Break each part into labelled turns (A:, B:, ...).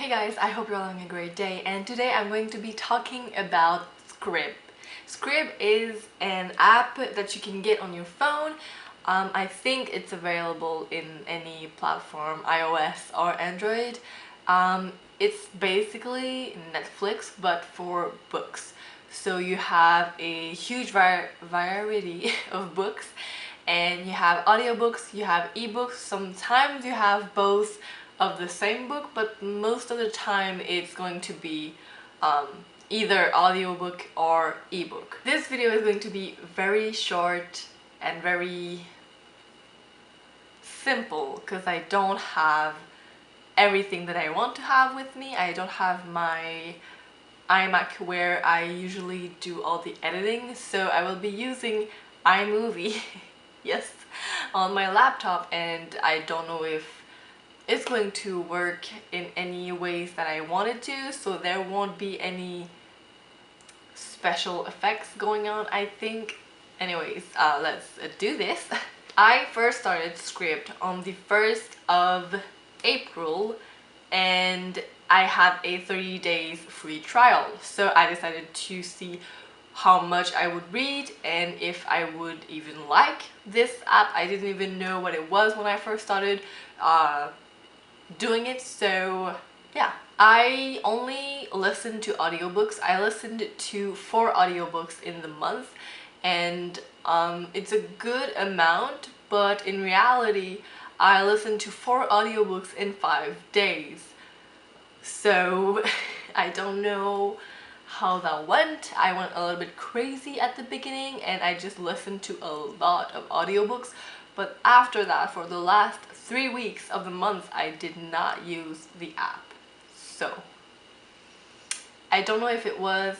A: Hey guys, I hope you're all having a great day, and today I'm going to be talking about SCRIBD. SCRIBD is an app that you can get on your phone. I think it's available in any platform, iOS or Android. It's basically Netflix but for books. So you have a huge variety of books, and you have audiobooks, you have ebooks, sometimes you have both of the same book, but most of the time it's going to be either audiobook or ebook. This video is going to be very short and very simple because I don't have everything that I want to have with me. I don't have my iMac where I usually do all the editing, so I will be using iMovie yes, on my laptop, and I don't know if it's going to work in any ways that I want it to, so there won't be any special effects going on, I think. Anyways, let's do this. I first started SCRIBD on the 1st of April, and I had a 30 days free trial, so I decided to see how much I would read and if I would even like this app. I didn't even know what it was when I first started doing it, so yeah. I only listened to audiobooks. I listened to 4 audiobooks in the month, and it's a good amount, but in reality I listened to 4 audiobooks in 5 days. So I don't know how that went. I went a little bit crazy at the beginning and I just listened to a lot of audiobooks, but after that, for the last 3 weeks of the month, I did not use the app. So I don't know if it was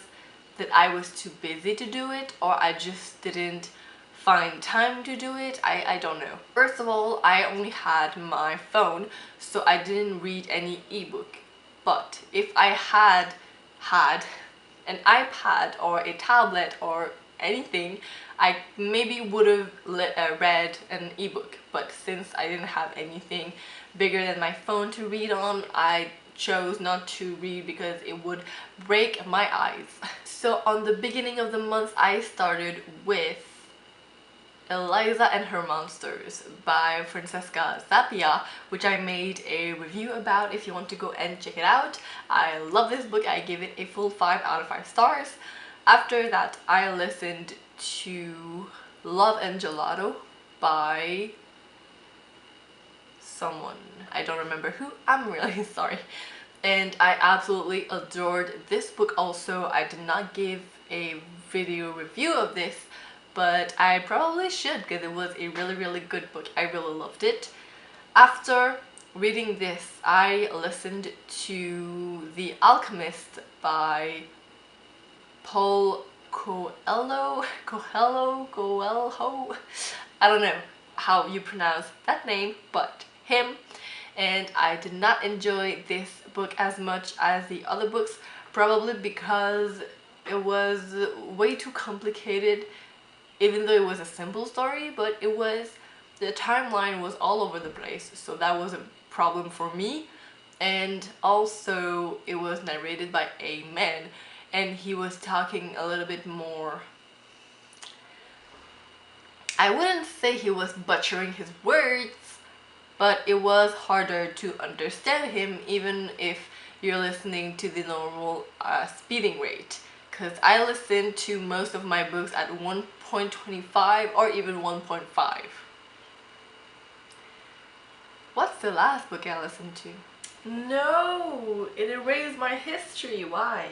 A: that I was too busy to do it or I just didn't find time to do it. I don't know. First of all, I only had my phone, so I didn't read any ebook. But if I had an iPad or a tablet or anything, I maybe would have read an ebook. But since I didn't have anything bigger than my phone to read on, I chose not to read because it would break my eyes. So on the beginning of the month, I started with Eliza and Her Monsters by Francesca Zappia, which I made a review about if you want to go and check it out. I love this book. I give it a full 5 out of 5 stars. After that, I listened to Love and Gelato by someone. I don't remember who. I'm really sorry. And I absolutely adored this book also. I did not give a video review of this, but I probably should because it was a really good book. I really loved it. After reading this, I listened to The Alchemist by Paul Coelho. I don't know how you pronounce that name, but him. And I did not enjoy this book as much as the other books, probably because it was way too complicated, even though it was a simple story, but the timeline was all over the place, so that was a problem for me. And also it was narrated by a man, and he was talking a little bit more, I wouldn't say he was butchering his words, but it was harder to understand him even if you're listening to the normal speeding rate, because I listened to most of my books at 1.25 or even 1.5. What's the last book I listened to? No! It erased my history. Why?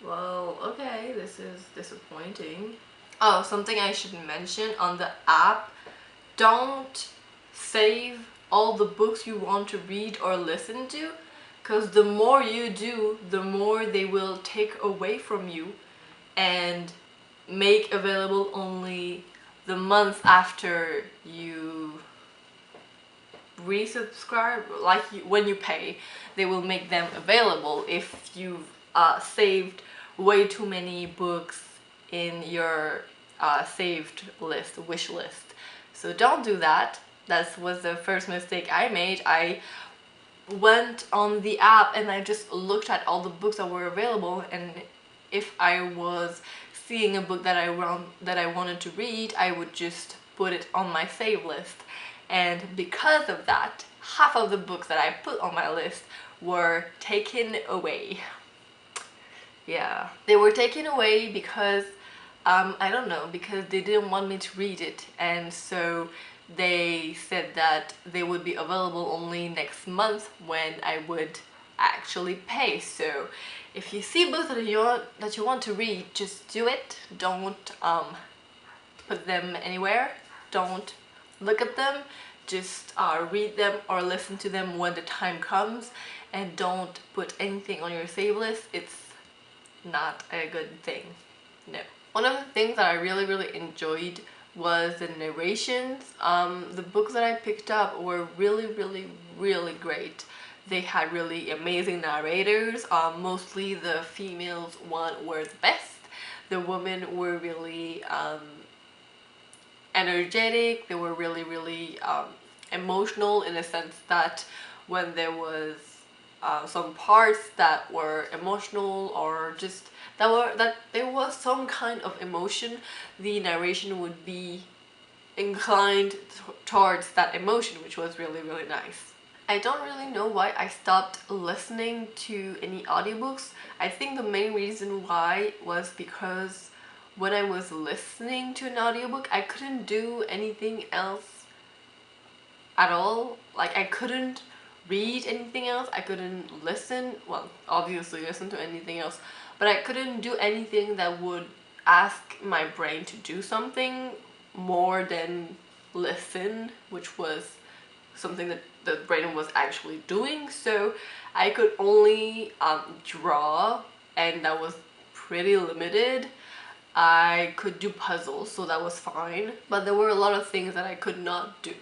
A: Well, okay, this is disappointing. Oh, something I should mention on the app: don't save all the books you want to read or listen to, because the more you do, the more they will take away from you and make available only the month after you resubscribe. Like when you pay, they will make them available if you've saved way too many books in your saved list, wish list. So don't do that. That was the first mistake I made. I went on the app and I just looked at all the books that were available, and if I was seeing a book that I wanted to read, I would just put it on my save list. And because of that, half of the books that I put on my list were taken away. Yeah, they were taken away because I don't know, because they didn't want me to read it, and so they said that they would be available only next month when I would actually pay. So if you see books that you want to read, just do it. Don't put them anywhere. Don't look at them. Just read them or listen to them when the time comes, and don't put anything on your save list. It's not a good thing. No. One of the things that I really enjoyed was the narrations. The books that I picked up were really great. They had really amazing narrators. Mostly the females one were the best. The women were really energetic. They were really emotional, in a sense that when there was some parts that were emotional, or just that there was some kind of emotion, the narration would be inclined towards that emotion, which was really nice. I don't really know why I stopped listening to any audiobooks. I think the main reason why was because when I was listening to an audiobook, I couldn't do anything else at all. Like, I couldn't read anything else, I couldn't listen, well, obviously listen to anything else, but I couldn't do anything that would ask my brain to do something more than listen, which was something that the brain was actually doing. So I could only draw, and that was pretty limited. I could do puzzles, so that was fine, but there were a lot of things that I could not do.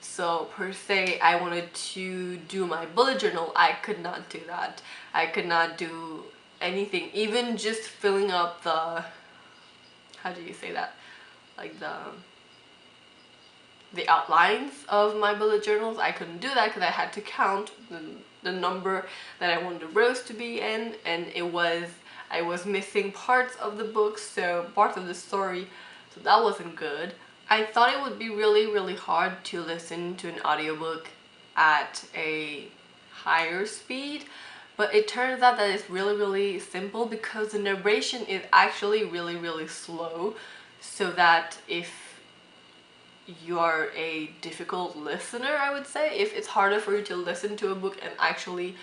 A: So per se, I wanted to do my bullet journal, I could not do that. I could not do anything, even just filling up the, how do you say that, like the outlines of my bullet journals. I couldn't do that because I had to count the number that I wanted the rows to be in, and I was missing parts of the book, so parts of the story, so that wasn't good. I thought it would be really hard to listen to an audiobook at a higher speed, but it turns out that it's really simple, because the narration is actually really slow, so that if you are a difficult listener, I would say, if it's harder for you to listen to a book and actually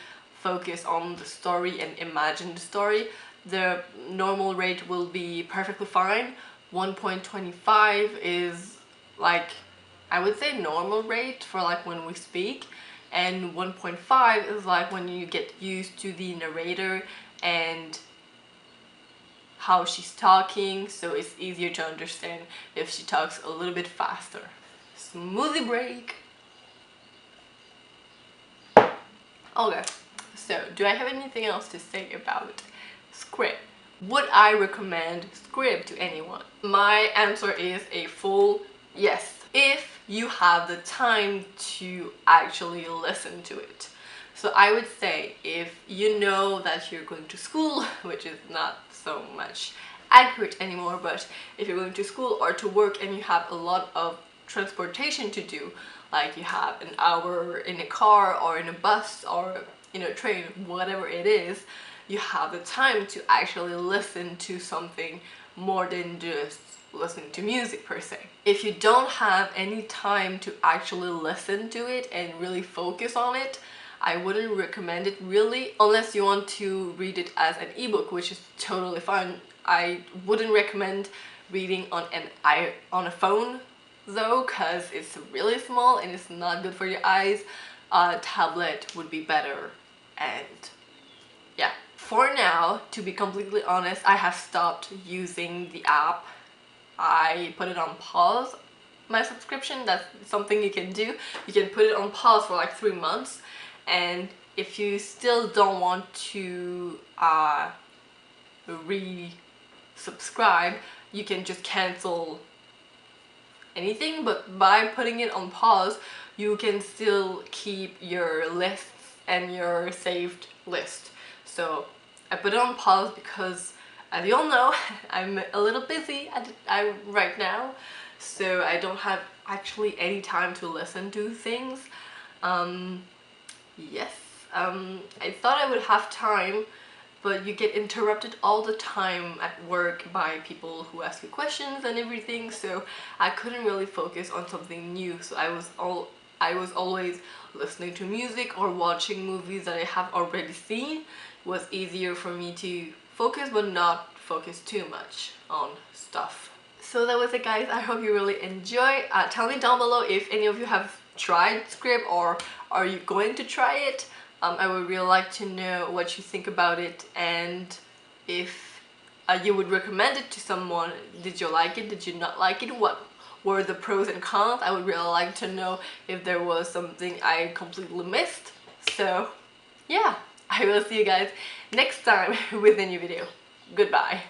A: focus on the story and imagine the story, the normal rate will be perfectly fine. 1.25 is like, I would say, normal rate for like when we speak, and 1.5 is like when you get used to the narrator and how she's talking, so it's easier to understand if she talks a little bit faster. Smoothie break. Okay, so do I have anything else to say about SCRIBD? Would I recommend SCRIBD to anyone? My answer is a full yes, if you have the time to actually listen to it. So I would say, if you know that you're going to school, which is not so much accurate anymore, but if you're going to school or to work and you have a lot of transportation to do, like you have an hour in a car or in a bus or in a train, whatever it is, you have the time to actually listen to something more than just listening to music per se. If you don't have any time to actually listen to it and really focus on it, I wouldn't recommend it really, unless you want to read it as an ebook, which is totally fine. I wouldn't recommend reading on a phone though, because it's really small and it's not good for your eyes. A tablet would be better. And yeah, for now, to be completely honest, I have stopped using the app. I put it on pause, my subscription. That's something you can do. You can put it on pause for like 3 months, and if you still don't want to re-subscribe, you can just cancel anything, but by putting it on pause, you can still keep your lists and your saved list. So I put it on pause because, as you all know, I'm a little busy right now, so I don't have actually any time to listen to things. Yes, I thought I would have time, but you get interrupted all the time at work by people who ask you questions and everything, so I couldn't really focus on something new. So I was always listening to music or watching movies that I have already seen. It was easier for me to focus, but not focus too much on stuff. So that was it, guys. I hope you really enjoy. Tell me down below if any of you have tried Scribd or are you going to try it. I would really like to know what you think about it, and if you would recommend it to someone. Did you like it? Did you not like it? What were the pros and cons? I would really like to know if there was something I completely missed. So yeah, I will see you guys next time with a new video. Goodbye.